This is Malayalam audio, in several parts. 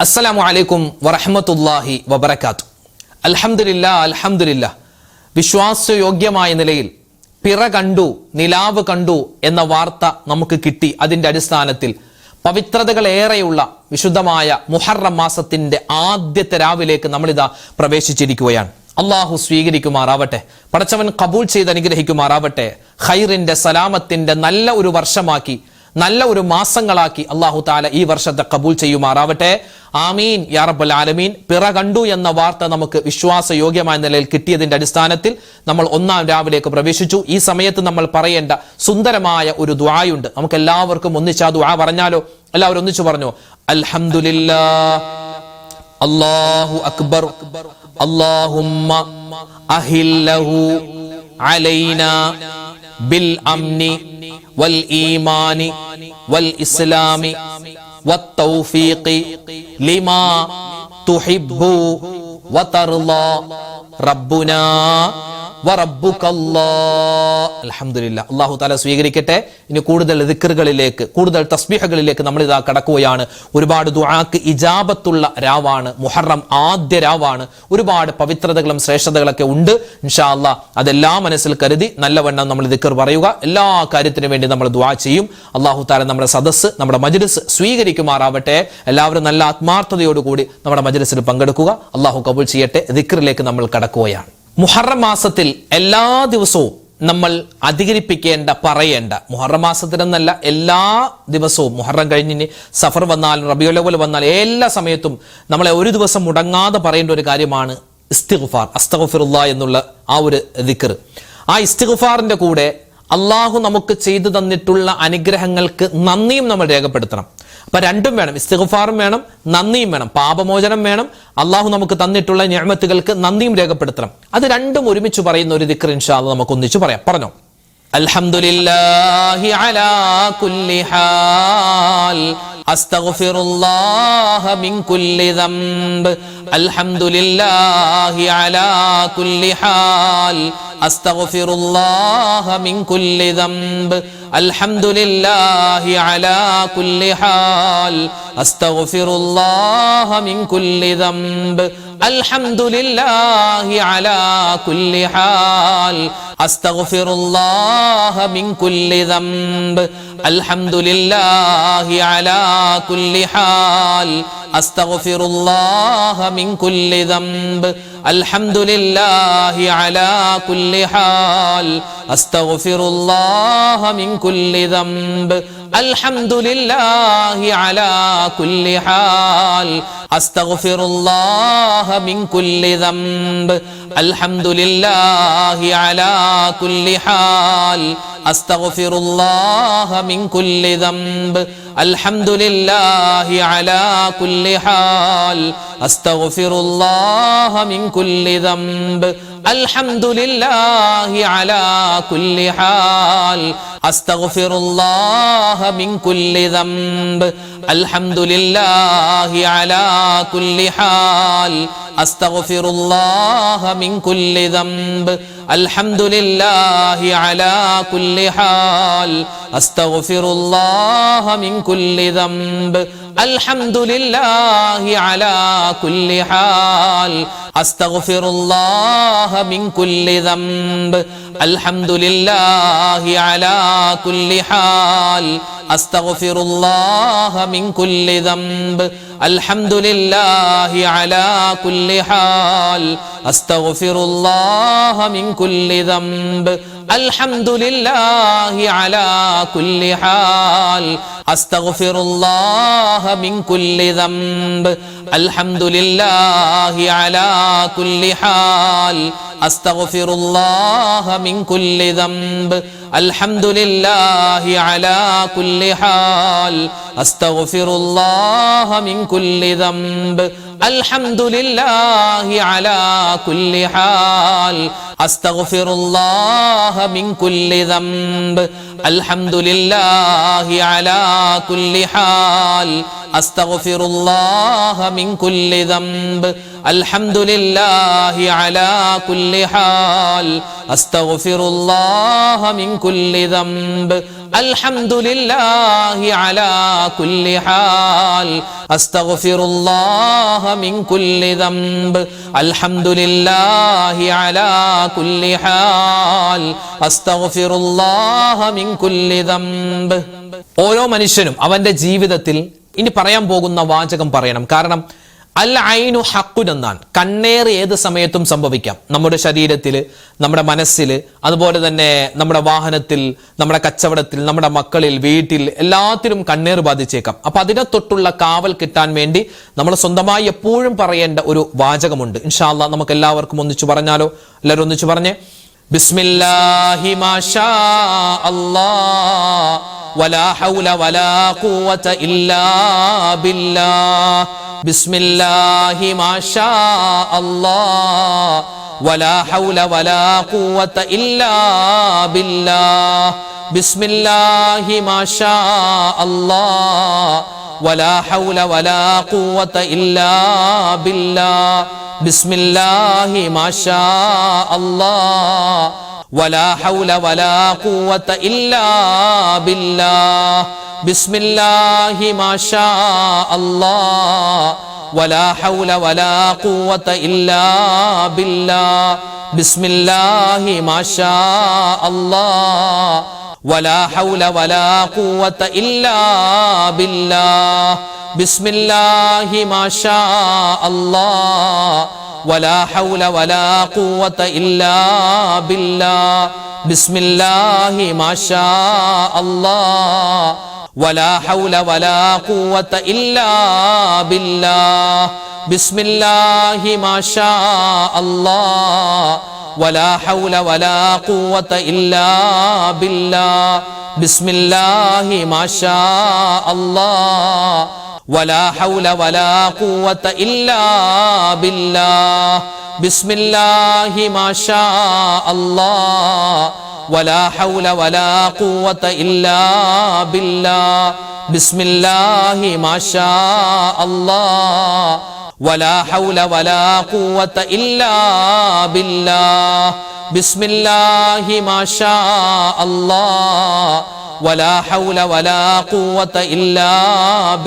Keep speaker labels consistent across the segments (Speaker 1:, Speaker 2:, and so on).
Speaker 1: അസ്സലാമു അലൈക്കും വറഹ്മത്തുള്ളാഹി വബറകാതുഹു. അൽഹംദുലില്ലാഹ് വിശ്വാസയോഗ്യമായ നിലയിൽ പിറ കണ്ടു, നിലാവ് കണ്ടു എന്ന വാർത്ത നമുക്ക് കിട്ടി. അതിന്റെ അടിസ്ഥാനത്തിൽ പവിത്രതകളേറെയുള്ള വിശുദ്ധമായ മുഹറം മാസത്തിന്റെ ആദ്യത്തെ രാവിലേക്ക് നമ്മളിതാ പ്രവേശിച്ചിരിക്കുകയാണ്. അള്ളാഹു സ്വീകരിക്കുമാറാവട്ടെ, പടച്ചവൻ കബൂൽ ചെയ്ത് അനുഗ്രഹിക്കുമാറാവട്ടെ. ഖൈറിന്റെ, സലാമത്തിന്റെ നല്ല ഒരു വർഷമാക്കി, നല്ല ഒരു മാസങ്ങളാക്കി അള്ളാഹു താല ഈ വർഷത്തെ കബൂൽ ചെയ്യുമാറാവട്ടെ. ആമീൻ യാ റബ്ബൽ ആലമീൻ. പിറ കണ്ടു എന്ന വാർത്ത നമുക്ക് വിശ്വാസയോഗ്യമായ നിലയിൽ കിട്ടിയതിന്റെ അടിസ്ഥാനത്തിൽ നമ്മൾ ഒന്നാം രാവിലേക്ക് പ്രവേശിച്ചു. ഈ സമയത്ത് നമ്മൾ പറയേണ്ട സുന്ദരമായ ഒരു ദുആയുണ്ട്. നമുക്ക് എല്ലാവർക്കും ഒന്നിച്ച് ആ ദുആ പറഞ്ഞാലോ? എല്ലാവരും ഒന്നിച്ചു പറഞ്ഞു. അൽഹംദുലില്ലാഹ്, അല്ലാഹു അക്ബർ, അല്ലാഹുമ്മ അഹില്ലഹു അലൈനാ ബിൽ അംനി വൽ ഈമാനി വൽ ഇസ്ലാമി വത്തൗഫീഖി ലിമാ തുഹിബ്ബു വതർളാ റബ്ബുനാ വറബ്ബുകല്ലാഹ്. അൽഹംദുലില്ലാഹ്. അല്ലാഹു തആല സ്വീകരിക്കട്ടെ. ഇനി കൂടുതൽ ദിക്റുകളിലേക്ക്, കൂടുതൽ തസ്ബീഹുകളിലേക്ക് നമ്മൾ ഇതാ കടക്കുകയാണ്. ഒരുപാട് ദുആക്ക് ഇജാബത്തുള്ള രാവാണ് മുഹറം, ആദ്യ രാവാണ്. ഒരുപാട് പവിത്രതകളും ശ്രേഷ്ഠതകളൊക്കെ ഉണ്ട്. ഇൻഷാ അല്ലാഹ് അതെല്ലാം മനസ്സിൽ കരുതി നല്ലവണ്ണം നമ്മൾ ദിക്ർ പറയുക. എല്ലാ കാര്യത്തിനും വേണ്ടി നമ്മൾ ദുആ ചെയ്യും. അല്ലാഹു തആല നമ്മുടെ സദസ്സ്, നമ്മുടെ മജ്ലിസ് സ്വീകരിക്കുമാറാവട്ടെ. എല്ലാവരും നല്ല ആത്മാർത്ഥതയോടുകൂടി നമ്മുടെ മജ്ലിസിൽ പങ്കെടുക്കുക. അല്ലാഹു കബൂൽ ചെയ്യട്ടെ. ദിക്റിലേക്ക് നമ്മൾ കടക്കുകയാണ്. മുഹറം മാസത്തിൽ എല്ലാ ദിവസവും നമ്മൾ അധികരിപ്പിക്കേണ്ട, പറയേണ്ട, മുഹറം മാസത്തിലെന്നല്ല എല്ലാ ദിവസവും, മുഹറം കഴിഞ്ഞിനി സഫർ വന്നാലും റബീഉൽ അവ്വൽ വന്നാലും എല്ലാ സമയത്തും നമ്മളെ ഒരു ദിവസം മുടങ്ങാതെ പറയേണ്ട ഒരു കാര്യമാണ് ഇസ്തിഗ്ഫാർ, അസ്തഗ്ഫിറുല്ലാഹ് എന്നുള്ള ആ ഒരു ദിക്ർ. ആ ഇസ്തിഗ്ഫാറിന്റെ കൂടെ അള്ളാഹു നമുക്ക് ചെയ്തു തന്നിട്ടുള്ള അനുഗ്രഹങ്ങൾക്ക് നന്ദിയും നമ്മൾ രേഖപ്പെടുത്തണം. അപ്പൊ രണ്ടും വേണം, ഇസ്തിഗ്ഫാറും വേണം, നന്ദിയും വേണം. പാപമോചനം വേണം, അള്ളാഹു നമുക്ക് തന്നിട്ടുള്ള നിഅമത്തുകൾക്ക് നന്ദിയും രേഖപ്പെടുത്തണം. അത് രണ്ടും ഒരുമിച്ച് പറയുന്ന ഒരു ദിക്ർ ഇൻഷാ അല്ലാഹ് നമുക്ക് ഒന്നിച്ച് പറയാം. പറഞ്ഞോ. അൽഹംദുലില്ലാഹി അലാ കുല്ലി ഹാൽ അസ്തഗ്ഫിറുല്ലാഹ മിൻ കുല്ലി ദംബ്. അൽഹംദുലില്ലാഹി അലാ കുല്ലി ഹാൽ അസ്തഗ്ഫിറുല്ലാഹ മിൻ കുല്ലി ദംബ്. അൽഹംദുലില്ലാഹി അലാ കുല്ലി ഹാൽ അസ്തഗ്ഫിറുല്ലാഹ മിൻ കുല്ലി ദംബ്. അൽഹംദുലില്ലാഹി അലാ കുല്ലി ഹാൽ അസ്തഗ്ഫിറുല്ലാഹ മിൻ കുല്ലി ദംബ്. അൽഹംദുലില്ലാഹി അലാ കുല്ലി ഹാൽ അസ്തഗ്ഫിറുല്ലാഹ മിൻ കുല്ലി ദംബ്. അൽഹംദുലില്ലാഹി അലാ കുല്ലി ഹാൽ അസ്തഗ്ഫിറുല്ലാഹ മിൻ കുല്ലി ദംബ്. അൽഹംദുലില്ലാഹി അലാ കുല്ലി ഹാൽ അസ്തഗ്ഫിറുല്ലാഹ മിൻ കുല്ലി ദംബ്. അൽഹംദുലില്ലാഹി അലാ കുല്ലി ഹാൽ അസ്തഗ്ഫിറുല്ലാഹ മിൻ കുല്ലി ദംബ്. അൽഹംദുലില്ലാഹി അലാ കുല്ലി ഹാൽ അസ്തഗ്ഫിറുല്ലാഹ മിൻ കുല്ലി ദംബ്. അൽഹംദുലില്ലാഹി അലാ കുല്ലി ഹാൽ അസ്തഗ്ഫിറുല്ലാഹ മിൻ കുല്ലി ദംബ്. അൽഹംദുലില്ലാഹി അലാ കുല്ലി ഹാൽ അസ്തഗ്ഫിറുല്ലാഹ മിൻ കുല്ലി ദംബ്. അൽഹംദുലില്ലാഹി അലാ കുല്ലി ഹാൽ അസ്തഗ്ഫിറുല്ലാഹ മിൻ കുല്ലി ദംബ്. അൽഹംദുലില്ലാഹി അലാ കുല്ലി ഹാൽ അസ്തഗ്ഫിറുല്ലാഹ മിൻ കുല്ലി ദംബ്. അൽഹംദുലില്ലാഹി അലാ കുല്ലി ഹാൽ അസ്തഗ്ഫിറുല്ലാഹ മിൻ കുല്ലി ദംബ്. അൽഹംദുലില്ലാഹി അലാ കുല്ലി ഹാൽ അസ്തഗ്ഫിറുല്ലാഹ മിൻ കുല്ലി ദംബ്. അൽഹംദുലില്ലാഹി അലാ കുല്ലി ഹാൽ അസ്തഗ്ഫിറുല്ലാഹ മിൻ കുല്ലി ദംബ്. അൽഹംദുലില്ലാഹി അലാ കുല്ലി ഹാൽ അസ്തഗ്ഫിറുല്ലാഹ മിൻ കുല്ലി ദംബ്. അൽഹംദുലില്ലാഹി അലാ കുല്ലി ഹാൽ അസ്തഗ്ഫിറുല്ലാഹ മിൻ കുല്ലി ദംബ്. അൽഹംദുലില്ലാഹി അലാ കുല്ലി ഹാൽ അസ്തഗ്ഫിറുല്ലാഹ മിൻ കുല്ലി ദംബ്. അൽഹംദുലില്ലാഹി അലാ കുല്ലി ഹാൽ അസ്തഗ്ഫിറുല്ലാഹ മിൻ കുല്ലി ദംബ്. അൽഹംദുലില്ലാഹി അലാ കുല്ലി ഹാൽ അസ്തഗ്ഫിറുല്ലാഹ മിൻ കുല്ലി ദംബ്. അൽഹംദുലില്ലാഹി അലാ കുല്ലി ഹാൽ അസ്തഗ്ഫിറുല്ലാഹ മിൻ കുല്ലി ദംബ് അൽഹംദുലില്ലാഹി അലാ കുല്ലി ഹാൽ അസ്തഗ്ഫിറുല്ലാഹ മിൻ കുല്ലി ദംബ്. ഓരോ മനുഷ്യനും അവന്റെ ജീവിതത്തിൽ ഇനി പറയാൻ പോകുന്ന വാചകം പറയണം. കാരണം അൽ ഐനു ഹഖുൻ എന്നാണ്. കണ്ണേർ ഏത് സമയത്തും സംഭവിക്കാം. നമ്മുടെ ശരീരത്തിൽ, നമ്മുടെ മനസ്സിൽ, അതുപോലെ തന്നെ നമ്മുടെ വാഹനത്തിൽ, നമ്മുടെ കച്ചവടത്തിൽ, നമ്മുടെ മക്കളിൽ, വീട്ടിൽ, എല്ലാത്തിലും കണ്ണേർ ബാധിച്ചേക്കാം. അപ്പൊ അതിനെ തൊട്ടുള്ള കാവൽ കിട്ടാൻ വേണ്ടി നമ്മൾ സ്വന്തമായി എപ്പോഴും പറയേണ്ട ഒരു വാചകമുണ്ട്. ഇൻഷാ അല്ലാഹ് നമുക്ക് എല്ലാവർക്കും ഒന്നിച്ചു പറഞ്ഞാലോ? എല്ലാവരും ഒന്നിച്ചു പറഞ്ഞേ. ബിസ്മില്ലാഹി മാഷാ അല്ലാഹ് വലാ ഹൗല വലാ ഖുവത ഇല്ലാ ബില്ലാഹ്. ബിസ്മില്ലാഹി മാഷാ അല്ലാഹ് വലാ ഹൗല വലാ ഖുവത ഇല്ലാ ബില്ലാഹ്. ബിസ്മില്ലാഹി മാഷാ അല്ലാഹ് വലാ ഹൗല വലാ ഖുവത ഇല്ലാ ബില്ലാഹ്. ബിസ്മില്ലാഹി മാഷാ അല്ലാഹ് വലാ ഹൗല വലാ ഖുവത ഇല്ലാ ബില്ലാഹ്. ബിസ്മില്ലാഹി മാഷാ അല്ലാഹ് വലാ ഹൗല വലാ ഖുവത ഇല്ലാ ബില്ലാഹ്. ബിസ്മില്ലാഹി മാഷാ അല്ലാഹ് വലാ ഹൗല വലാ ഖുവത ഇല്ലാ ബില്ലാഹ്. ബിസ്മില്ലാഹി മാഷാ അല്ലാഹ് വലാ ഹൗല വലാ ഖുവത ഇല്ലാ ബില്ലാഹ്. ബിസ്മില്ലാഹി മാഷാ അല്ലാഹ് വലാ ഹൗല വലാ ഖുവത ഇല്ലാ ബില്ലാഹ്. ബിസ്മില്ലാഹി മാഷാ അല്ലാഹ് വലാ ഹൗല വലാ ഖുവത ഇല്ലാ ബില്ലാഹ്. ബിസ്മില്ലാഹി മാഷാ അല്ലാഹ് വലാ ഹൗല വലാ ഖുവത ഇല്ലാ ബില്ലാഹ്. ബിസ്മില്ലാഹി മാഷാ അല്ലാഹ് വലാ ഹൗല വലാ ഖുവത ഇല്ലാ ബില്ലാഹ്. ബിസ്മില്ലാഹി മാഷാ അല്ലാഹ് വലാ ഹൗല വലാ ഖുവത ഇല്ലാ ബില്ലാഹ്. ബിസ്മില്ലാഹി മാഷാ അല്ലാഹ് വലാ ഹൗല വലാ ഖുവത ഇല്ലാ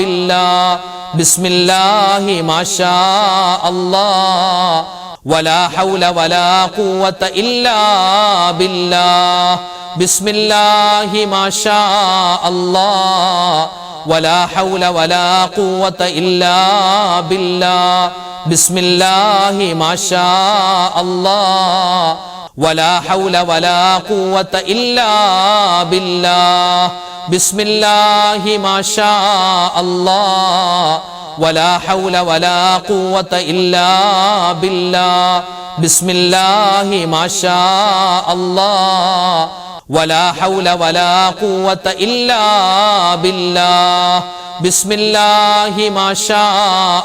Speaker 1: ബില്ലാഹ്. ബിസ്മില്ലാഹി മാഷാ അല്ലാഹ് വലാ ഹൗല വലാ ഖുവത ഇല്ലാ ബില്ലാഹ്. ബിസ്മില്ലാഹി മാഷാ അല്ലാഹ് വലാ ഹൗല വലാ ഖുവത ഇല്ലാ ബില്ലാഹ്. ബിസ്മില്ലാഹി മാഷാ അല്ലാഹ് വലാ ഹൗല വലാ ഖുവത ഇല്ലാ ബില്ലാഹ്. ബിസ്മില്ലാഹി മാഷാ അല്ലാഹ് വലാ ഹൗല വലാ ഖുവത ഇല്ലാ ബില്ലാഹ്. ബിസ്മില്ലാഹി മാഷാ അല്ലാഹ് വലാ ഹൗല വലാ ഖുവത ഇല്ലാ ബില്ലാഹ്. ബിസ്മില്ലാഹി മാഷാ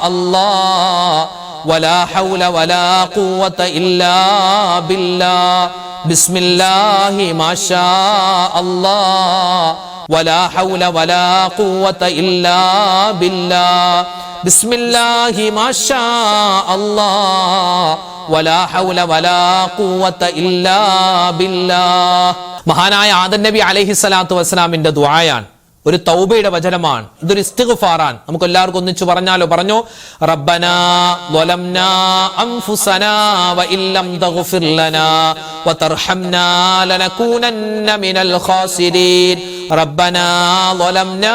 Speaker 1: അല്ലാഹ് വലാ ഹൗല വലാ ഖുവത ഇല്ലാ ബില്ലാഹ്. ബിസ്മില്ലാഹി മാഷാ അല്ലാഹ് വലാ ഹൗല വലാ ഖുവത ഇല്ലാ ബില്ലാഹ്. ബിസ്മില്ലാഹി മാഷാ അല്ലാഹ് വലാ ഹൗല വലാ ഖുവത ഇല്ലാ ബില്ലാഹ്. മഹാനായ ആദം നബി അലൈഹിസ്സലാത്തു വസ്സലാമിന്റെ ദുആയാണ്. ഒരു തൗബയുടെ വചനമാണ്. ഇതൊരു ഇസ്തിഗ്ഫാറാണ്. നമുക്ക് എല്ലാവർക്കും ഒന്നിച്ചു പറഞ്ഞാലോ? പറഞ്ഞോ. റബ്ബനാ ളലംനാ അൻഫുസനാ വഇല്ലം തഗ്ഫിർ ലനാ വതർഹംനാ ലനകൂനന്ന മിനൽ ഖാസിരീൻ. റബ്ബനാ ളലംനാ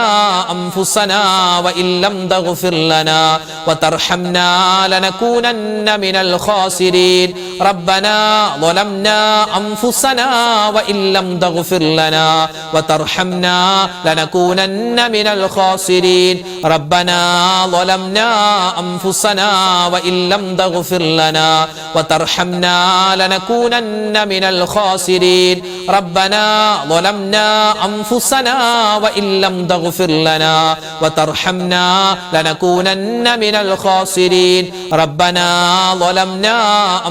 Speaker 1: അൻഫുസനാ വഇല്ലം തഗ്ഫിർ ലനാ വതർഹംനാ ലനകൂനന്ന മിനൽ ഖാസിരീൻ. റബ്ബനാ ളലംനാ അൻഫുസനാ വഇല്ലം തഗ്ഫിർ ലനാ വതർഹംനാ لنكونن من الخاسرين. ربنا ظلمنا أنفسنا وإن لم تغفر لنا وترحمنا لنكونن من الخاسرين. ربنا ظلمنا أنفسنا وإن لم تغفر لنا وترحمنا لنكونن من الخاسرين. ربنا ظلمنا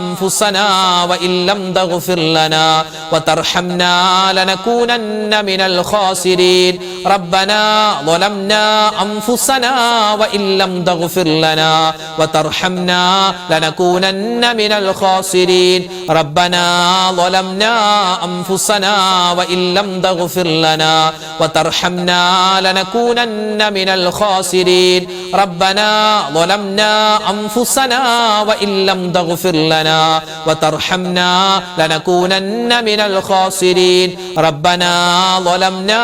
Speaker 1: أنفسنا وإن لم تغفر لنا وترحمنا لنكونن من الخاسرين. ربنا ظلمنا أنفسنا وإن لم تغفر لنا وترحمنا لنكونن من الخاسرين ربنا ظلمنا أنفسنا وإن لم تغفر لنا وترحمنا لنكونن من الخاسرين ربنا ظلمنا أنفسنا وإن لم تغفر لنا وترحمنا لنكونن من الخاسرين ربنا ظلمنا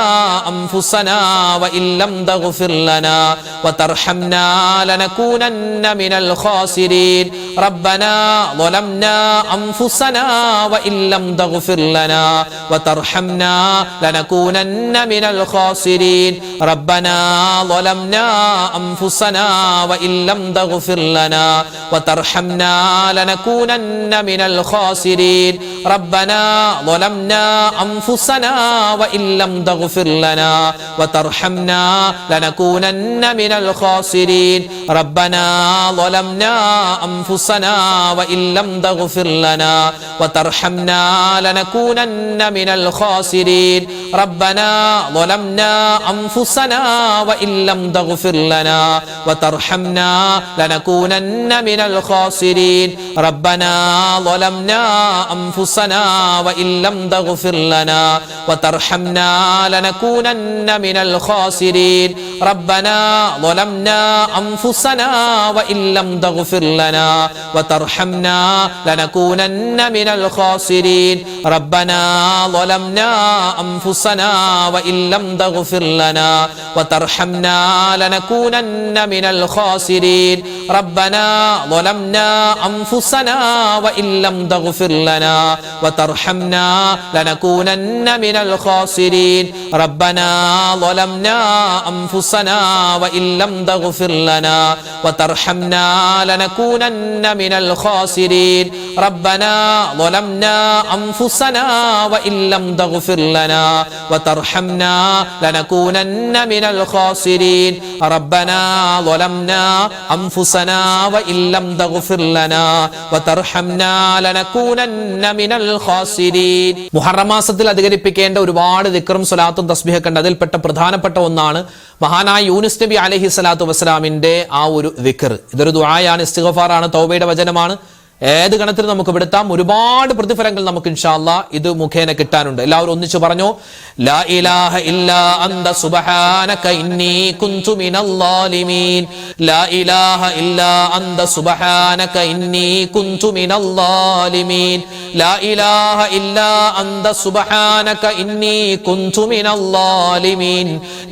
Speaker 1: أنفسنا وإن لم تغفر لنا وترحمنا لنكونن من الخاسرين ربنا ظلمنا أنفسنا وإن لم تغفر لنا وترحمنا لنكونن من الخاسرين ربنا ظلمنا أنفسنا وإن لم تغفر لنا وترحمنا لنكونن من الخاسرين ربنا ظلمنا أنفسنا وإن لم تغفر لنا وترحمنا لنكونن من الخاسرين ربنا ظلمنا أنفسنا وإن لم تغفر لنا وترحمنا لنكونن من الخاسرين ربنا ظلمنا أنفسنا وإن لم تغفر لنا وترحمنا لنكونن من الخاسرين ربنا ظلمنا أنفسنا وإن لم تغفر لنا وترحمنا لنكونن من الخاسرين ربنا ظلمنا أنفسنا وإن لم تغفر لنا وترحمنا لنكونن من الخاسرين ربنا ظلمنا أنفسنا وإن لم تغفر لنا وترحمنا لنكونن من الخاسرين ربنا ظلمنا أنفسنا وإن لم تغفر لنا وترحمنا لنكونن من الخاسرين ربنا ظلمنا أنفسنا وإن لم تغفر لنا وترحمنا لنكونن من الخاسرين ربنا ظلمنا أنفسنا وإن لم تغفر لنا وترحمنا لنكونن من الخاسرين ربنا ظلمنا أنفسنا وإن لم تغفر لنا وترحمنا لنكونن من الخاسرين മുഹറം മാസത്തിൽ അധികരിപ്പിക്കേണ്ട ഒരുപാട് ദിക്റും സ്വലാത്തും തസ്ബീഹൊക്കെ ഉണ്ട്. അതിൽപ്പെട്ട പ്രധാനപ്പെട്ട ഒന്നാണ് മഹാനായ യൂനുസ് നബി അലൈഹി സ്വലാത്തു വസ്സലാമിന്റെ ആ ഒരു ദിക്ർ. ഇതൊരു ദുആയാണ്, ഇസ്തിഗ്ഫാറാണ്, തൗബയുടെ വചനമാണ്. ഏത് ഗണത്തിൽ നമുക്ക് പെടുത്താം. ഒരുപാട് പ്രതിഫലങ്ങൾ നമുക്ക് ഇൻഷാ അല്ലാഹ് ഇത് മുഖേന കിട്ടാനുണ്ട്. എല്ലാവരും ഒന്നിച്ചു പറഞ്ഞു, ലാ ഇലാഹ ഇല്ലാ അന്ത സുബ്ഹാനക ഇന്നി കുൻതു മിനൽ ളാലിമീൻ. ലാ ഇലാഹ ഇല്ലാ അന്ത സുബ്ഹാനക ഇന്നി കുൻതു മിനൽ ളാലിമീൻ. ലാ ഇലാഹ ഇല്ലാ അന്ത സുബ്ഹാനക ഇന്നി കുൻതു മിനൽ ളാലിമീൻ.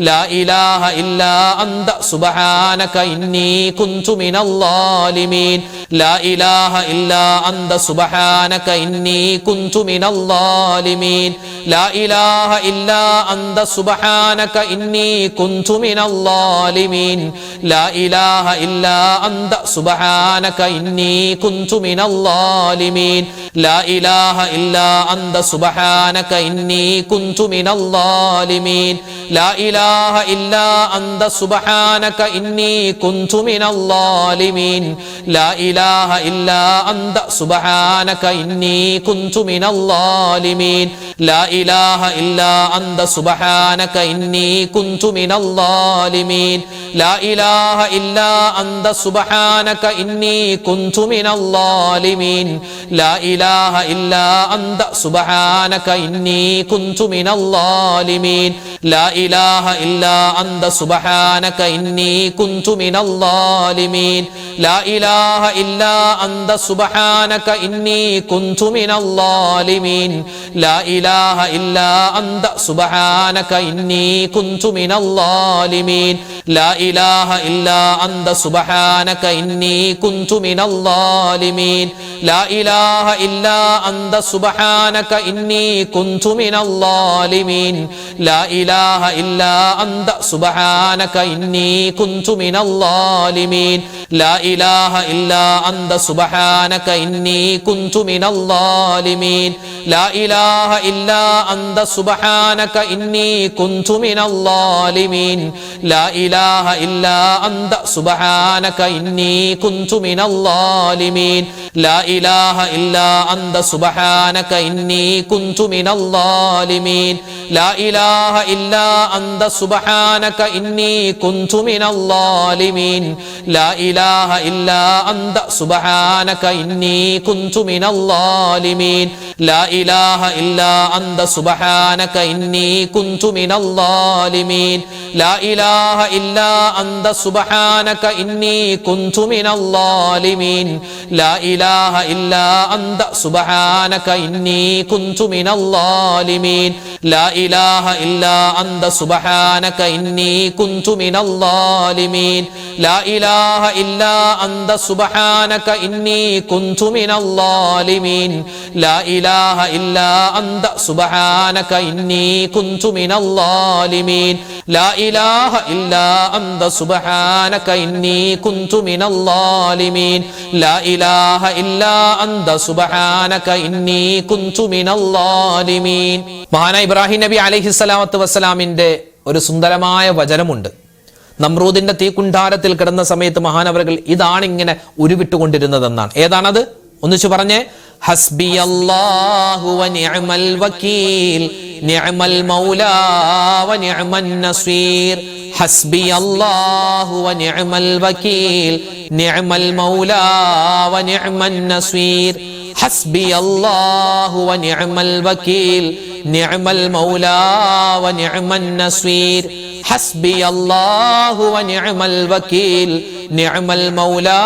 Speaker 1: ലാ ഇലാഹ ഇല്ലാ അന്ത സുബ്ഹാനക ഇന്നി കുൻതു മിനൽ ളാലിമീൻ. ലാ ഇലാഹ ഇല്ലാ അന്ത സുബ്ഹാനക ഇന്നി കുൻതു മിനൽ ളാലിമീൻ. ലാ ഇലാഹ ഇല്ലാ അന്ത സുബ്ഹാനക ഇന്നി കുൻതു മിനൽ ളാലിമീൻ. ലാ ഇലാഹ ഇല്ലാ അന്ത സുബ്ഹാനക ഇന്നി കുൻതു മിനൽ ളാലിമീൻ. ലാ ഇലാഹ ഇല്ലാ അന്ത സുബ്ഹാനക ഇന്നി കുൻതു മിനൽ ളാലിമീൻ. ലാ ഇലാഹ ഇല്ലാ അന്ത സുബ്ഹാനക ഇന്നി കുൻതു മിനൽ ളാലിമീൻ. ലാ ഇലാഹ ഇല്ലാ അന്ത സുബ്ഹാനക ഇന്നി കുൻതു മിനൽ ളാലിമീൻ. ലാ ഇലാഹ ഇല്ലാ അന്ത സുബ്ഹാനക ഇന്നി കുൻതു മിനൽ ളാലിമീൻ. ലാ ഇലാഹ ഇല്ലാ അന്ത സുബ്ഹാനക ഇന്നി കുൻതു മിനൽ ളാലിമീൻ. ലാ ഇലാഹ ഇല്ലാ അന്ത സുബ്ഹാനക ഇന്നി കുൻതു മിനൽ ളാലിമീൻ. ലാ ഇലാഹ ഇല്ലാ അന്ത സുബ്ഹാനക ഇന്നി കുൻതു മിനൽ ളാലിമീൻ. ലാ ഇലാഹ ഇല്ലാ അന്ത സുബ്ഹാനക ഇന്നി കുൻതു മിനൽ ളാലിമീൻ. ലാ ഇലാഹ ഇല്ലാ അന്ത സുബ്ഹാനക ഇന്നി കുൻതു മിനൽ ളാലിമീൻ. ലാ ഇലാഹ ഇല്ലാ അന്ത സുബ്ഹാനക ഇന്നി കുൻതു മിനൽ ളാലിമീൻ. ലാ ഇലാഹ ഇല്ലാ അന്ത സുബ്ഹാനക ഇന്നി കുൻതു മിനൽ ളാലിമീൻ. ലാ ഇലാഹ ഇല്ലാ അന്ത സുബ്ഹാനക ഇന്നി കുൻതു മിനൽ ളാലിമീൻ. ലാ ഇലാഹ ഇല്ലാ അന്ത സുബ്ഹാനക ഇന്നി കുൻതു മിനൽ ളാലിമീൻ. ലാ ഇലാഹ ഇല്ലാ അന്ത സുബ്ഹാനക ഇന്നി കുന്തു മിനൽ ളാലിമീൻ ലാ ഇലാഹ ഇല്ലാ അന്ത സുബ്ഹാനക ഇന്നി കുന്തു മിനൽ ളാലിമീൻ ലാ ഇലാഹ ഇല്ലാ അന്ത സുബ്ഹാനക ഇന്നി കുന്തു മിനൽ ളാലിമീൻ ലാ ഇലാഹ ഇല്ലാ അന്ത സുബ്ഹാനക ഇന്നി കുന്തു മിനൽ ളാലിമീൻ ലാ ഇലാഹ ഇല്ലാ അന്ത സുബ്ഹാനക ഇന്നി കുന്തു മിനൽ ളാലിമീൻ ലാ ഇലാഹ ഇല്ലാ അന്ത സുബ്ഹാനക ഇന്നി കുന്തു മിനൽ ളാലിമീൻ ലാ ഇലാഹ ഇല്ലാ അന്ത സുബ്ഹാനക ഇന്നി കുന്തു മിനൽ ളാലിമീൻ ലാ ഇലാഹ ഇല്ലാ അന്ത സുബ്ഹാനക ഇന്നി കുന്തു മിനൽ ളാലിമീൻ ലാ ഇലാഹ ഇല്ലാ അന്ത സുബ്ഹാനക ഇന്നി കുന്തു മിനൽ ളാലിമീൻ ലാ ഇലാഹ ഇല്ലാ അന്ത സുബ്ഹാനക ഇന്നി കുന്തു മിനൽ ളാലിമീൻ ലാ ഇലാഹ ഇല്ലാ അന്ത സുബ്ഹാനക ഇന്നി കുന്തു മിനൽ ളാലിമീൻ ലാ ഇലാഹ ഇല്ലാ അന്ത സുബ്ഹാനക ഇന്നി കുന്തു മിനൽ ളാലിമീൻ ലാ ഇലാഹ ഇല്ലാ അന്ത സുബ്ഹാനക ഇന്നി കുന്തു മിനൽ ളാലിമീൻ. മഹാനായ ഇബ്രാഹിം നബി അലൈഹിസ്സലാത്തു വസ്സലാമിന്റെ ഒരു സുന്ദരമായ വചനമുണ്ട്. നമ്രൂദിന്റെ തീക്കുണ്ടാരത്തിൽ കിടന്ന സമയത്ത് മഹാനവറുകൾ ഇതാണ് ഇങ്ങനെ ഉരുവിട്ടുകൊണ്ടിരുന്നതെന്നാണ്. ഏതാണത്? ഒന്നിച്ചു പറഞ്ഞേ. ഹസ്ബിയല്ലാഹു വ നിഅമൽ വകീൽ നിഅമൽ മൗലാ വ നിഅമൻ നസീർ ഹസ്ബിയല്ലാഹു വ നിഅമൽ വകീൽ നിഅമൽ മൗലാ വ നിഅമൻ നസീർ ഹസ്ബിയല്ലാഹു വ നിഅമൽ വകീൽ നിഅമൽ മൗലാ വ നിഅമൻ നസീർ ഹസ്ബിയല്ലാഹു വ നിഅമൽ വകീൽ നിഅമൽ മൗലാ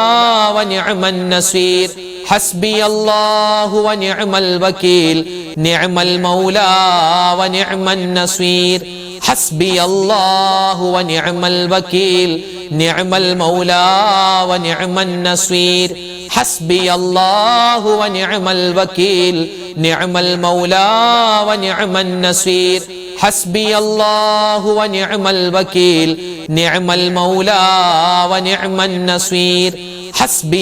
Speaker 1: വ നിഅമൻ നസീർ ഹസ്ബിയല്ലാഹു വ നിഅമൽ വകീൽ നിഅമൽ മൗലാ വ നിഅമൻ നസീർ ഹസ്ബിയല്ലാഹു വ നിഅമൽ വകീൽ നിഅമൽ മൗലാ വ നിഅമൻ നസീർ ഹസ്ബിയല്ലാഹു വ നിഅമൽ വകീൽ നിഅമൽ മൗലാ വ നിഅമൻ നസീർ ഹസ്ബിയല്ലാഹു വ നിഅമൽ വകീൽ നിഅമൽ മൗലാ വ നിഅമൻ നസീർ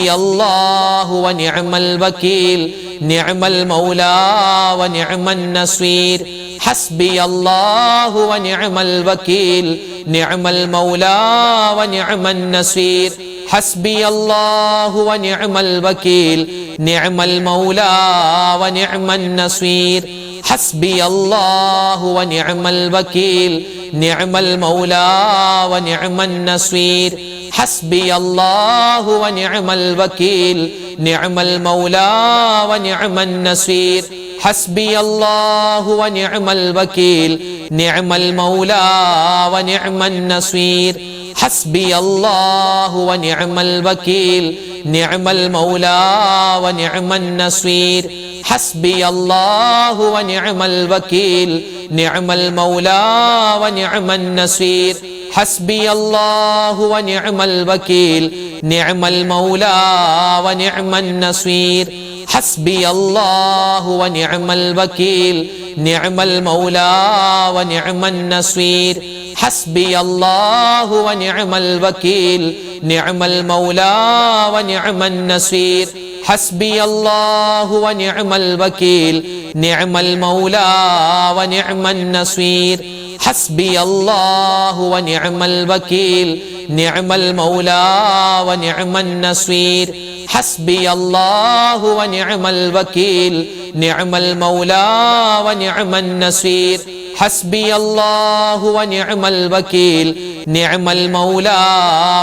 Speaker 1: ഹസ്ബിയല്ലാഹു വ നിഅമൽ വകീൽ നിഅമൽ മൗലാ വ നിഅമൻ നസീർ ഹസ്ബിയല്ലാഹു വ നിഅമൽ വകീൽ നിഅമൽ മൗലാ വ നിഅമൻ നസീർ ഹസ്ബിയല്ലാഹു വ നിഅമൽ വകീൽ നിഅമൽ മൗലാ വ നിഅമൻ നസീർ ഹസ്ബിയല്ലാഹു വ നിഅമൽ വകീൽ നിഅമൽ മൗലാ വ നിഅമൻ നസീർ ഹസ്ബിയല്ലാഹു വ നിഅമൽ വകീൽ നിഅമൽ മൗലാ വ നിഅമൻ നസീർ ഹസ്ബിയല്ലാഹു വ നിഅമൽ വകീൽ നിഅമൽ മൗലാ വ നിഅമൻ നസീർ ഹസ്ബിയല്ലാഹു വ നിഅമൽ വകീൽ നിഅമൽ മൗലാ വ നിഅമൻ നസീർ ഹസ്ബിയല്ലാഹു വ നിഅമൽ വകീൽ നിഅമൽ മൗലാ വ നിഅമൻ നസീർ ഹസ്ബിയല്ലാഹു വ നിഅമൽ വകീൽ നിഅമൽ മൗലാ വ നിഅമൻ നസീർ ഹസ്ബിയല്ലാഹു വ നിഅമൽ വകീൽ നിഅമൽ മൗലാ വ നിഅമൻ നസീർ ഹസ്ബിയല്ലാഹു വ നിഅമൽ വകീൽ നിഅമൽ മൗലാ വ നിഅമൻ നസീർ ഹസ്ബിയല്ലാഹു വ നിഅമൽ വകീൽ നിഅമൽ മൗലാ വ നിഅമൻ നസീർ ഹസ്ബിയല്ലാഹു വ നിഅമൽ വകീൽ നിഅമൽ മൗലാ വ നിഅമൻ നസീർ ഹസ്ബിയല്ലാഹു വ നിഅമൽ വകീൽ നിഅമൽ മൗലാ വ നിഅമൻ നസീർ ഹസ്ബിയല്ലാഹു വ നിഅമൽ വകീൽ നിഅമൽ മൗലാ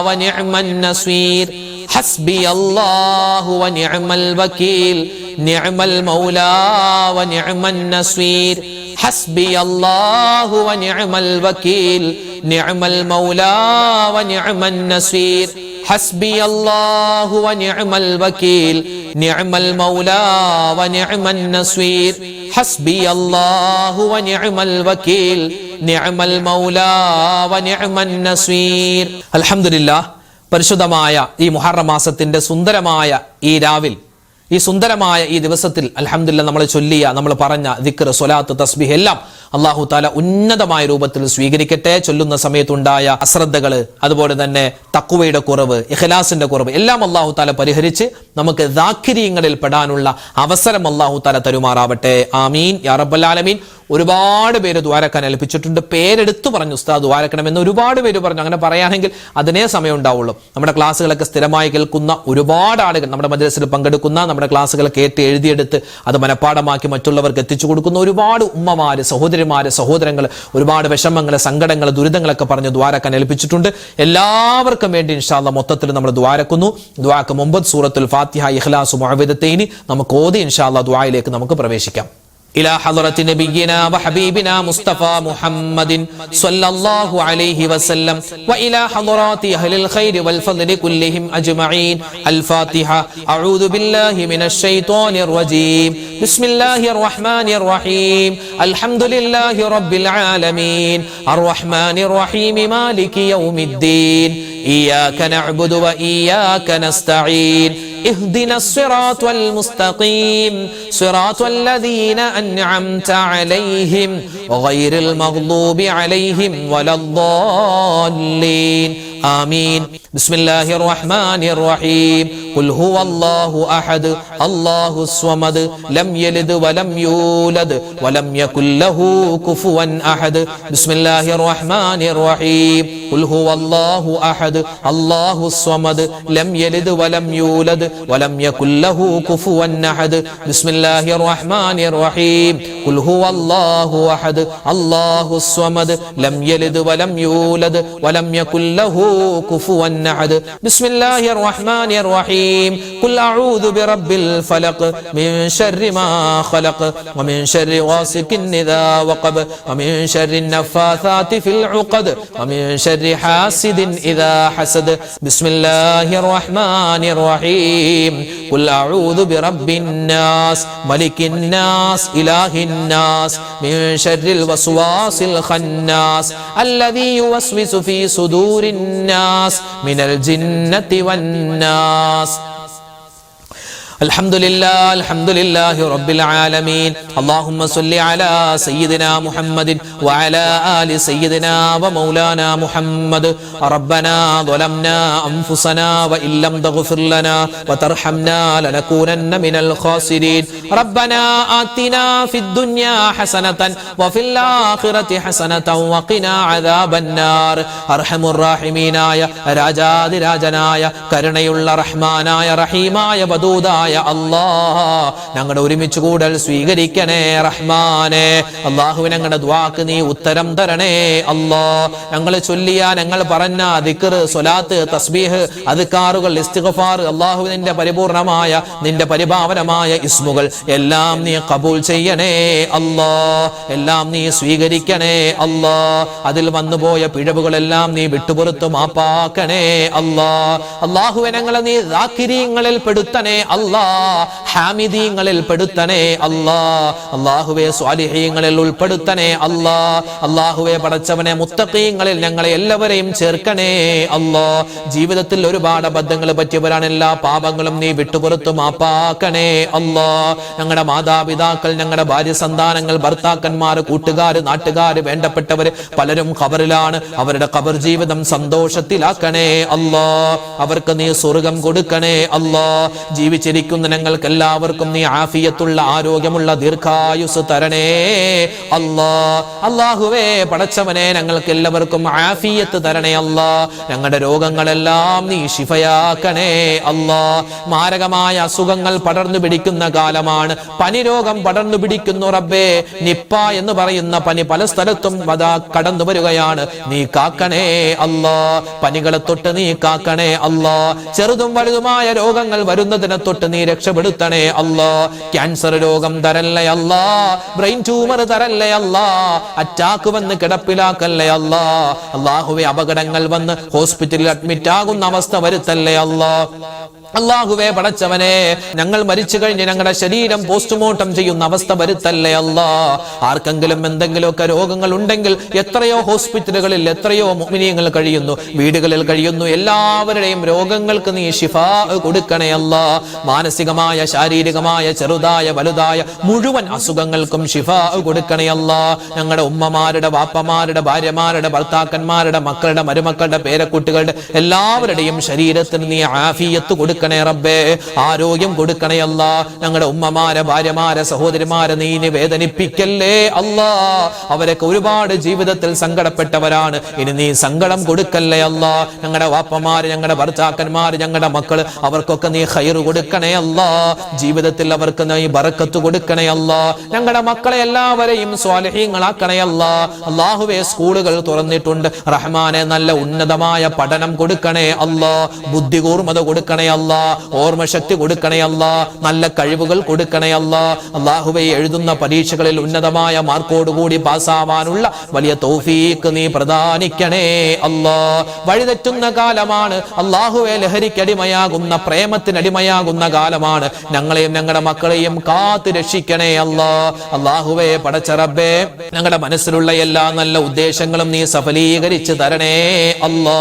Speaker 1: വ നിഅമൻ നസീർ ഹസ്ബിയല്ലാഹു വ നിഅമൽ വകീൽ നിഅമൽ മൗലാ വ നിഅമൻ നസീർ ഹസ്ബിയല്ലാഹു വ നിഅമൽ വകീൽ നിഅമൽ മൗലാ വ നിഅമൻ നസീർ ഹസ്ബിയല്ലാഹു വ നിഅമൽ വകീൽ നിഅമൽ മൗലാ വ നിഅമൻ നസീർ ഹസ്ബിയല്ലാഹു വ നിഅമൽ വകീൽ നിഅമൽ മൗലാ വ നിഅമൻ നസീർ. അൽഹംദുലില്ലാഹ്, പരിശുദ്ധമായ ഈ മുഹറം മാസത്തിന്റെ സുന്ദരമായ ഈ രാവിൽ ഈ സുന്ദരമായ ഈ ദിവസത്തിൽ അൽഹംദുലില്ലാഹ് നമ്മൾ ചൊല്ലിയ, നമ്മൾ പറഞ്ഞ ദിക്ർ, സ്വലാത്ത്, തസ്ബീഹ് എല്ലാം അല്ലാഹു തആല ഉന്നതമായ രൂപത്തിൽ സ്വീകരിക്കട്ടെ. ചൊല്ലുന്ന സമയത്തുണ്ടായ അശ്രദ്ധകള്, അതുപോലെ തന്നെ തഖ്വയുടെ കുറവ്, ഇഖ്ലാസിന്റെ കുറവ് എല്ലാം അല്ലാഹു തആല പരിഹരിച്ച് നമുക്ക് ദാക്കിരീങ്ങളിൽ പെടാനുള്ള അവസരം അല്ലാഹു തആല തരുമാറാവട്ടെ. ആമീൻ യാ റബ്ബൽ ആലമീൻ. ഒരുപാട് പേര് ദ്വാരക്കാൻ ഏൽപ്പിച്ചിട്ടുണ്ട്. പേരെടുത്തു പറഞ്ഞു ഉസ്താദ് ദ്വാരക്കണമെന്ന് ഒരുപാട് പേര് പറഞ്ഞു. അങ്ങനെ പറയുകയാണെങ്കിൽ അതിനേ സമയം ഉണ്ടാവുള്ളൂ. നമ്മുടെ ക്ലാസ്സുകളൊക്കെ സ്ഥിരമായി കേൾക്കുന്ന ഒരുപാട് ആളുകൾ, നമ്മുടെ മദ്രസയിൽ പങ്കെടുക്കുന്ന, നമ്മുടെ ക്ലാസ്സുകൾ കേട്ട് എഴുതിയെടുത്ത് അത് മനഃപ്പാടമാക്കി മറ്റുള്ളവർക്ക് എത്തിച്ചു കൊടുക്കുന്ന ഒരുപാട് ഉമ്മമാര്, സഹോദരിമാര്, സഹോദരങ്ങൾ ഒരുപാട് വിഷമങ്ങൾ, സങ്കടങ്ങൾ, ദുരിതങ്ങളൊക്കെ പറഞ്ഞ് ദ്വാരക്കാൻ ഏൽപ്പിച്ചിട്ടുണ്ട്. എല്ലാവർക്കും വേണ്ടി ഇൻഷാ അല്ലാഹ് മൊത്തത്തിൽ നമ്മൾ ദ്വാരക്കുന്നു. ദ്വാക്ക് മുമ്പ് സൂറത്തുൽ ഫാത്തിഹ, ഇഖ്ലാസ്, മുഅവ്വിദത്തൈനി നമുക്ക് ഓതി ഇൻഷാ അല്ലാഹ് ദ്വായിലേക്ക് നമുക്ക് പ്രവേശിക്കാം. إلى حضرة نبينا وحبيبنا مصطفى محمد صلى الله عليه وسلم وإلى حضرات أهل الخير والفضل كلهم أجمعين. الفاتحة. أعوذ بالله من الشيطان الرجيم. بسم الله الرحمن الرحيم. الحمد لله رب العالمين الرحمن الرحيم مالك يوم الدين. إياك نعبد وإياك نستعين. اهدنا الصراط المستقيم صراط الذين أنعمت عليهم غير المغضوب عليهم ولا الضالين. آمين. بسم الله الرحمن الرحيم. قل هو الله أحد الله الصمد لم يلد ولم يولد ولم يكن له كفوا أحد. بسم الله الرحمن الرحيم. قل هو الله أحد الله الصمد لم يلد ولم يولد ولم يكن له كفوا أحد. بسم الله الرحمن الرحيم. قل هو الله أحد الله الصمد لم يلد ولم يولد ولم يكن له كفوا أحد. بسم الله الرحمن الرحيم. قل أعوذ برب الفلق من شر ما خلق ومن شر غاسق إذا وقب ومن شر النفاثات في العقد ومن شر حاسد إذا حسد. بسم الله الرحمن الرحيم. قل أعوذ برب الناس ملك الناس إله الناس من شر الوسواس الخناس الذي يوسوس في صدور الناس من الجنة والناس. الحمد لله رب العالمين. اللهم صل على سيدنا محمد وعلى آل سيدنا ومولانا محمد. ربنا ظلمنا أنفسنا وإن لم تغفر لنا وترحمنا لنكونن من الخاسرين. ربنا آتنا في الدنيا حسنة وفي الآخرة حسنة وقنا عذاب النار. أرحم الراحمين يا راجاد راجنايا കരുണയുള്ള റഹ്മാനായ റഹീമായ വദൂദായ അല്ലാഹ്, ഞങ്ങളുടെ ഒരുമിച്ച് കൂടൽ സ്വീകരിക്കണേ റഹ്മാനെ. അല്ലാഹുവേ, ഞങ്ങളുടെ ദുആക്ക് നീ ഉത്തരം തരണേ അല്ലാഹ്. ഞങ്ങൾ ചൊല്ലിയ, ഞങ്ങൾ പറഞ്ഞ ദിക്ർ, സ്വലാത്ത്, തസ്ബീഹ്, അദ്കാറുകൾ, ഇസ്തിഗ്ഫാർ, അല്ലാഹുവേ നിന്റെ പരിപൂർണമായ, നിന്റെ പരിഭാവനമായ ഇസ്മുകൾ എല്ലാം നീ കബൂൽ ചെയ്യണേ അല്ലാഹ്. എല്ലാം നീ സ്വീകരിക്കണേ അല്ലാഹ്. അതിൽ വന്നുപോയ പിഴവുകളെല്ലാം നീ വിട്ടുപുറത്ത് മാപ്പാക്കണേ അല്ലാഹ്. അല്ലാഹുവേ, ഞങ്ങളെ നീ ദാക്കിരീങ്ങളിൽ പെടുത്തണേ അല്ലാഹ്. ഹാമിദീങ്ങളിൽ പെടുത്തണേ അല്ലാഹ്. അല്ലാഹുവേ, സ്വാലിഹീങ്ങളിൽ ഉൾപ്പെടുത്തണേ അല്ലാഹ്. അല്ലാഹുവേ, പടച്ചവനെ, മുത്തഖീങ്ങളിൽ ഞങ്ങളെ എല്ലാവരെയും ചേർക്കണേ അല്ലാഹ്. ജീവിതത്തിൽ ഒരുപാട് അബദ്ധങ്ങൾ പറ്റിയവരാണ്. എല്ലാ പാപങ്ങളും നീ വിട്ടുപുറത്ത് മാപ്പാക്കണേ അല്ലാഹ്. ഞങ്ങളുടെ മാതാപിതാക്കൾ, ഞങ്ങളുടെ ഭാര്യ സന്താനങ്ങൾ, ഭർത്താക്കന്മാർ, കൂട്ടുകാർ, നാട്ടുകാർ, വേണ്ടപ്പെട്ടവർ പലരും ഖബറിലാണ്. അവരുടെ ഖബർ ജീവിതം സന്തോഷത്തിലാക്കണേ അല്ലാഹ്. അവർക്ക് നീ സ്വർഗം കൊടുക്കണേ അല്ലാഹ്. ജീവിച്ചിരിക്കുന്ന ഞങ്ങൾക്ക് എല്ലാവർക്കും നീ ആഫിയത്തുള്ള, ആരോഗ്യമുള്ള ദീർഘായുസ് തരണേ അല്ലാഹ്. അല്ലാഹുവേ, പടച്ചവനെ, ഞങ്ങൾക്ക് എല്ലാവർക്കും ആഫിയത്ത് തരണേ അല്ലാഹ്. ഞങ്ങളുടെ രോഗങ്ങളെല്ലാം നീ ശിഫയാക്കണേ അല്ലാഹ്. മാരകമായ അസുഖങ്ങൾ പടർന്നു പിടിക്കുന്ന കാലമാണ്. പനി രോഗം പടർന്നു പിടിക്കുന്നു റബ്ബേ. നിപ്പ എന്ന് പറയുന്ന പനി പല സ്ഥലത്തും കടന്നു വരികയാണ്. നീ കാക്കണേ അല്ലാഹ്. പനികളെ തൊട്ട് നീ കാക്കണേ അല്ലാഹ്. ചെറുതും വലുതുമായ രോഗങ്ങൾ വരുന്നതിനെ തൊട്ട് നീ രക്ഷപ്പെടുത്തണേ അല്ലാഹ്. ക്യാൻസർ രോഗം തരല്ലേ അല്ലാഹ്. ബ്രെയിൻ ട്യൂമർ തരല്ലേ അല്ലാഹ്. അറ്റാക്ക് വന്ന് കിടപ്പിലാക്കല്ലേ അല്ലാഹ്. അല്ലാഹുവേ, അപകടങ്ങൾ വന്ന് ഹോസ്പിറ്റലിൽ അഡ്മിറ്റ് ആകുന്ന അവസ്ഥ വരുത്തല്ലേ അല്ലാഹ്. അല്ലാഹുവേ പടച്ചവനെ, ഞങ്ങൾ മരിച്ചു കഴിഞ്ഞ് ഞങ്ങളുടെ ശരീരം പോസ്റ്റ്മോർട്ടം ചെയ്യുന്ന അവസ്ഥ വരുത്തല്ലേ അല്ലാ. ആർക്കെങ്കിലും എന്തെങ്കിലുമൊക്കെ രോഗങ്ങൾ ഉണ്ടെങ്കിൽ എത്രയോ ഹോസ്പിറ്റലുകളിൽ എത്രയോ മുഅ്മിനീങ്ങൾ കഴിയുന്നു, വീടുകളിൽ കഴിയുന്നു. എല്ലാവരുടെയും രോഗങ്ങൾക്ക് നീ ശിഫാ കൊടുക്കണേ അല്ലാ. മാനസികമായ, ശാരീരികമായ, ചെറുതായ വലുതായ മുഴുവൻ അസുഖങ്ങൾക്കും ശിഫാ കൊടുക്കണേ അല്ലാ. ഞങ്ങളുടെ ഉമ്മമാരുടെ, വാപ്പമാരുടെ, ഭാര്യമാരുടെ, ഭർത്താക്കന്മാരുടെ, മക്കളുടെ, മരുമക്കളുടെ, പേരക്കുട്ടികളുടെ എല്ലാവരുടെയും ശരീരത്തിന് നീ ആഫിയത്ത് കൊടുക്കണേ റബ്ബേ. ആരോഗ്യം കൊടുക്കണേ അല്ലാ. ഞങ്ങളുടെ ഉമ്മമാരെ, ഭാര്യമാരെ, സഹോദരിമാരെ നീ വേദനിപ്പിക്കല്ലേ അല്ലാ. അവരൊക്കെ ഒരുപാട് ജീവിതത്തിൽ സങ്കടപ്പെട്ടവരാണ്. ഇനി നീ സങ്കടം കൊടുക്കല്ലേ അല്ലാ. ഞങ്ങളുടെ വാപ്പമാര്, ഞങ്ങളുടെ ഭർത്താക്കന്മാര്, ഞങ്ങളുടെ മക്കള്, അവർക്കൊക്കെ നീ ഖൈർ കൊടുക്കണേ അല്ലാ. ജീവിതത്തിൽ അവർക്ക് നീ ബറക്കത്ത് കൊടുക്കണേ അല്ലാ. ഞങ്ങളുടെ മക്കളെ എല്ലാവരെയും സ്വാലിഹീങ്ങളാക്കണേ അല്ലാ. അല്ലാഹുവേ, സ്കൂളുകൾ തുറന്നിട്ടുണ്ട് റഹ്മാനെ, നല്ല ഉന്നതമായ പഠനം കൊടുക്കണേ അല്ലാ. ബുദ്ധി കൂർമ്മത കൊടുക്കണേ അല്ലാ. ഓർമ്മശക്തി കൊടുക്കണേ അല്ലാ. നല്ല കഴിവുകൾ കൊടുക്കണേ അല്ലാ. അല്ലാഹുവേ, എഴുതുന്ന പരീക്ഷകളിൽ ഉന്നതമായ മാർക്കോടുകൂടി പാസ്സാവാനുള്ള വലിയ തൗഫീഖ് നീ പ്രദാനിക്കണേ അല്ലാ. വഴിതെറ്റുന്ന കാലമാണ് അല്ലാഹുവേ. ലഹരിക്കടിമയാകുന്ന, പ്രേമത്തിനടിമയാകുന്ന കാലമാണ്. ഞങ്ങളെയും ഞങ്ങളുടെ മക്കളെയും കാത്തു രക്ഷിക്കണേ അല്ലാ. അല്ലാഹുവേ പടച്ച റബ്ബേ, ഞങ്ങളുടെ മനസ്സിലുള്ള എല്ലാ നല്ല ഉദ്ദേശങ്ങളും നീ സഫലീകരിച്ച് തരണേ അല്ലാ.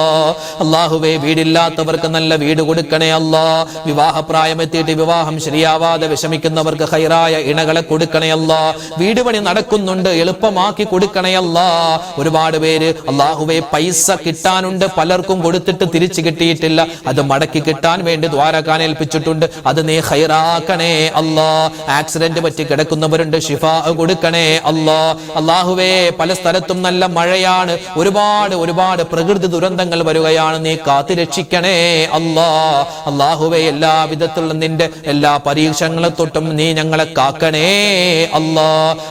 Speaker 1: അല്ലാഹുവേ, വീടില്ലാത്തവർക്ക് നല്ല വീട് കൊടുക്കണേ അല്ലാ. വിവാഹപ്രായമെത്തിയിട്ട് വിവാഹം ശരിയാവാതെ വിഷമിക്കുന്നവർക്ക് ഖൈറായ ഇണകളെ കൊടുക്കണേ അല്ലാ. വീട് പണി നടക്കുന്നുണ്ട്, എളുപ്പമാക്കി കൊടുക്കണേ അല്ലാ. ഒരുപാട് പേര് അല്ലാഹുവേ പൈസ കിട്ടാനുണ്ട്, പലർക്കും കൊടുത്തിട്ട് തിരിച്ചു കിട്ടിയിട്ടില്ല. അത് മടക്കി കിട്ടാൻ വേണ്ടി ദ്വാരക്കാൻ ഏൽപ്പിച്ചിട്ടുണ്ട്. അത് നീ ഖൈറാക്കണേ അല്ലാ. ആക്സിഡന്റ് പറ്റി കിടക്കുന്നവരുണ്ട്, ശിഫാ കൊടുക്കണേ അല്ലാ. അല്ലാഹുവേ, പല സ്ഥലത്തും നല്ല മഴയാണ്, ഒരുപാട് പ്രകൃതി ദുരന്തങ്ങൾ വരികയാണ്. നീ കാത്തുരക്ഷിക്കണേ അല്ലാ. അല്ലാഹുവേ, എല്ലാ വിധത്തിലുള്ള നിന്റെ എല്ലാ പരീക്ഷണങ്ങളെ തൊട്ടും നീ ഞങ്ങളെ കാക്കണേ അല്ലാ.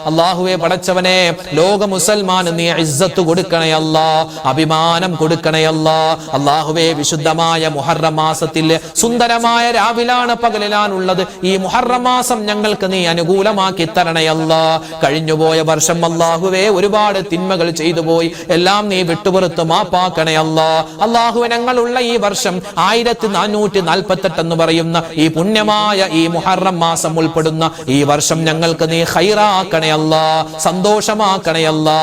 Speaker 1: അല്ലാഹുവേ പടച്ചവനെ, ലോക മുസൽമാന് നീ ഇസ്സത്ത് കൊടുക്കണേ അല്ലാ. അഭിമാനം കൊടുക്കണേ അല്ലാ. അല്ലാഹുവേ, വിശുദ്ധമായ മുഹറം മാസത്തിലെ സുന്ദരമായ രാവിലാണ് പകലിലാണുള്ളത്. ഈ മുഹറം മാസം ഞങ്ങൾക്ക് നീ അനുകൂലമാക്കി തരണേ അല്ലാ. കഴിഞ്ഞുപോയ വർഷം അല്ലാഹുവേ ഒരുപാട് തിന്മകൾ ചെയ്തു പോയി, എല്ലാം നീ വിട്ടുപുറത്ത് മാപ്പാക്കണേ അല്ലാ. അല്ലാഹുവേ, ഞങ്ങളുള്ള ഈ വർഷം 1448 എന്ന് പറയുന്ന ഈ പുണ്യമായ ഈ മുഹറം മാസം ഉൾപ്പെടുന്ന ഈ വർഷം ഞങ്ങൾക്ക് നീ ഖൈറാക്കണേ അല്ലാ. സന്തോഷമാക്കണേ അല്ലാ.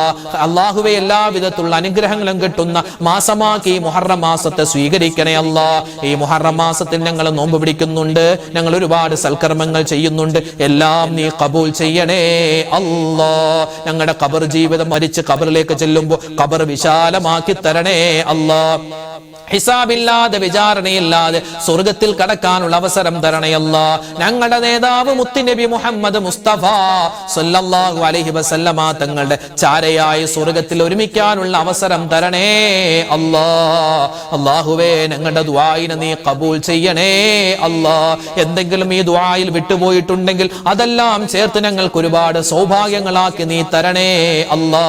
Speaker 1: അല്ലാഹുവേ, എല്ലാവിധത്തിലുള്ള അനുഗ്രഹങ്ങളും കിട്ടുന്ന മാസമാക്കി ഈ മുഹറം മാസത്തെ സ്വീകരിക്കണേ അല്ലാ. ഈ മുഹറം മാസത്തിൽ ഞങ്ങൾ നോമ്പ് പിടിക്കുന്നുണ്ട്, ഞങ്ങൾ ഒരുപാട് സൽക്കർമ്മങ്ങൾ ചെയ്യുന്നുണ്ട്. എല്ലാം നീ ഖബൂൽ ചെയ്യണേ അല്ലാ. ഞങ്ങളുടെ ഖബർ ജീവിതം, മരിച്ച് ഖബറിലേക്ക് ചെല്ലുമ്പോൾ ഖബർ വിശാലമാക്കി തരണേ അല്ലാ. ഹിസാബില്ലാതെ, വിചാരണയില്ലാതെ സ്വർഗത്തിൽ കടക്കാനുള്ള അവസരം തരണയല്ലാ. ഞങ്ങളുടെ നേതാവ് മുത്തുനബി മുഹമ്മദ് മുസ്തഫ സല്ലല്ലാഹു അലൈഹി വസല്ലമ തങ്ങളുടെ ചാരയായി സ്വർഗത്തിൽ ഒരുമിക്കാനുള്ള അവസരം തരണേ അല്ലാ. അല്ലാഹുവേ, ഞങ്ങളുടെ ദുആഇനെ നീ ഖബൂൽ ചെയ്യണേ അല്ലാ. എന്തെങ്കിലും ഈ ദുആയിൽ വിട്ടുപോയിട്ടുണ്ടെങ്കിൽ അതെല്ലാം ചേർത്ത് ഞങ്ങൾക്ക് ഒരുപാട് സൗഭാഗ്യങ്ങളാക്കി നീ തരണേ അല്ലാ.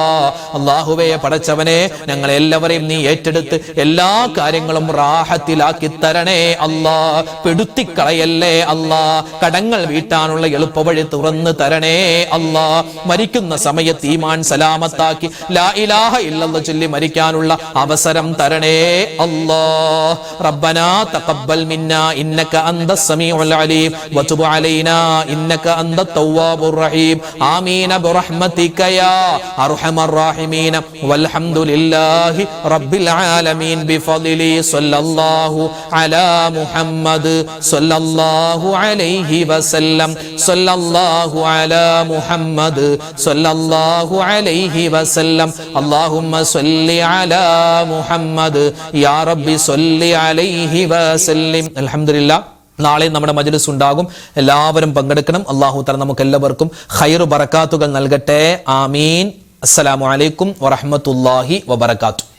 Speaker 1: അല്ലാഹുവേ പടച്ചവനെ, ഞങ്ങളെല്ലാവരെയും നീ ഏറ്റെടുത്ത് എല്ലാ കാര്യങ്ങളും റാഹത്തിലാക്കി തരണേ അല്ലാ. പെടുത്തിക്കളയല്ലേ അല്ലാ. കടങ്ങൾ വീട്ടാനുള്ള എളുപ്പവഴി തുറന്നു തരണേ അല്ലാ. മരിക്കുന്ന സമയത്ത് ഈമാൻ സലാമത്താക്കി ലാ ഇലാഹ ഇല്ലല്ലാഹ് ചൊല്ലി മരിക്കാനുള്ള അവസരം തരണേ അല്ലാ. റബ്ബനാ തഖബ്ബൽ മിന്നാ ഇന്നക അന്തസ് സമീഉൽ അലീം വതുബ് അലൈനാ ഇന്നക അന്തത് തവ്വാബുർ റഹീം. ആമീൻ ബിറഹ്മതിക യാ അർഹമർ റഹീമീൻ വൽഹംദുലില്ലാഹി റബ്ബിൽ ആലമീൻ ബിഫദ്ലി സല്ലല്ലാഹു അലാ മുഹമ്മദ് സല്ലല്ലാഹു അലൈഹി വസല്ലം. സല്ലല്ലാഹു അലാ മുഹമ്മദ് സല്ലല്ലാഹു അലൈഹി വസല്ലം. അല്ലാഹുമ്മ സ്വല്ലി അലാ മുഹമ്മദ് യാ റബ്ബി സ്വല്ലി അലൈഹി വസല്ലം. അൽഹംദുലില്ലാഹ്. നാളെ നമ്മുടെ മജ്ലിസ് ഉണ്ടാകും, എല്ലാവരും പങ്കെടുക്കണം. അല്ലാഹു തആല നമുക്ക് എല്ലാവർക്കും ഖൈർ ബറകാത്തുകൾ നൽകട്ടെ. ആമീൻ. അസ്സലാമു അലൈക്കും വറഹ്മത്തുള്ളാഹി വബറകാതുഹു.